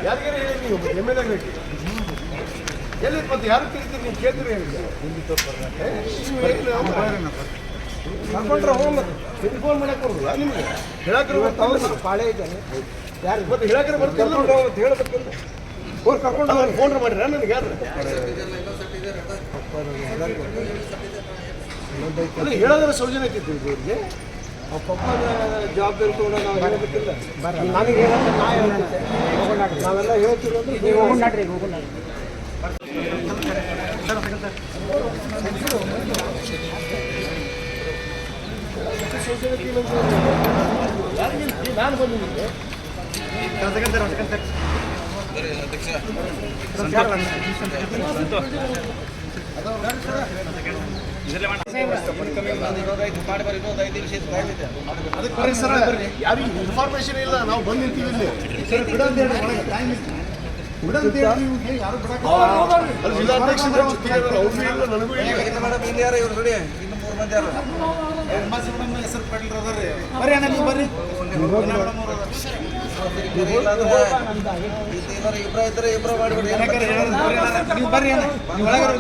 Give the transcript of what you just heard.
ಯಾರಿಗಾರ ಹೇಳಿ ನೀವು MLA ಗಳಿಗೆ ಎಲ್ಲಿ ಮತ್ತೆ ಯಾರು ತಿಳ್ತೀರಿ ನೀವು ಕೇಳ್ತೀರಿ ಕರ್ಕೊಂಡ್ರೆ ಹೋಗಿ ಫೋನ್ ಮಾಡಕ್ಕೆ ಬರೋದಿಲ್ಲ ನಿಮಗೆ ಹೇಳಕ್ರೆ ಪಾಳೆ ಇದ್ದಾನೆ ಯಾರು ಮತ್ತೆ ಹೇಳಕ್ರೆ ಬರ್ತಿಲ್ಲ ಅಂತ ಹೇಳಬೇಕಲ್ಲ ಅವ್ರು ಕರ್ಕೊಂಡು ಫೋನ್ ಮಾಡಿರ ನನಗೆ ಯಾರು ಅಲ್ಲ ಹೇಳೋದ್ರ ಸೌಜನ್ಯ ಐತಿ ಇವರಿಗೆ ಅವ್ರ ಪಪ್ಪನ ಜವಾಬ್ದಾರಿ ತೊಗೊಂಡು ನಾವು ಹೇಳಬೇಕಿಲ್ಲ ನನಗೆ ಹೇಳೋದು ನಾವೆಲ್ಲ ಹೇಳ್ತೀವಿ ಅಂದ್ರೆ ನೀವು ಹೋಗ್ರಿ ನಾನು ಬಂದಿದ್ದೆ ಯಾರಿಗೆ ಇನ್ಫಾರ್ಮೇಶನ್ ಇಲ್ಲ ನಾವು ಬಂದು ನಿಂತೀವಿ ಇಲ್ಲಿ ಜಿಲ್ಲಾಧ್ಯಕ್ಷ ನನಗೂ ಹೆಸರು ಪಡೆದ್ರು ಬರ್ರಿ ಅಣ್ಣ ನೀವು ಬರ್ರಿ ಇಬ್ಬರು ಮಾಡಿಬಿಡಿ ನೀವು ಬರ್ರಿ ಅಣ್ಣ ನೀವು ಒಳಗೆ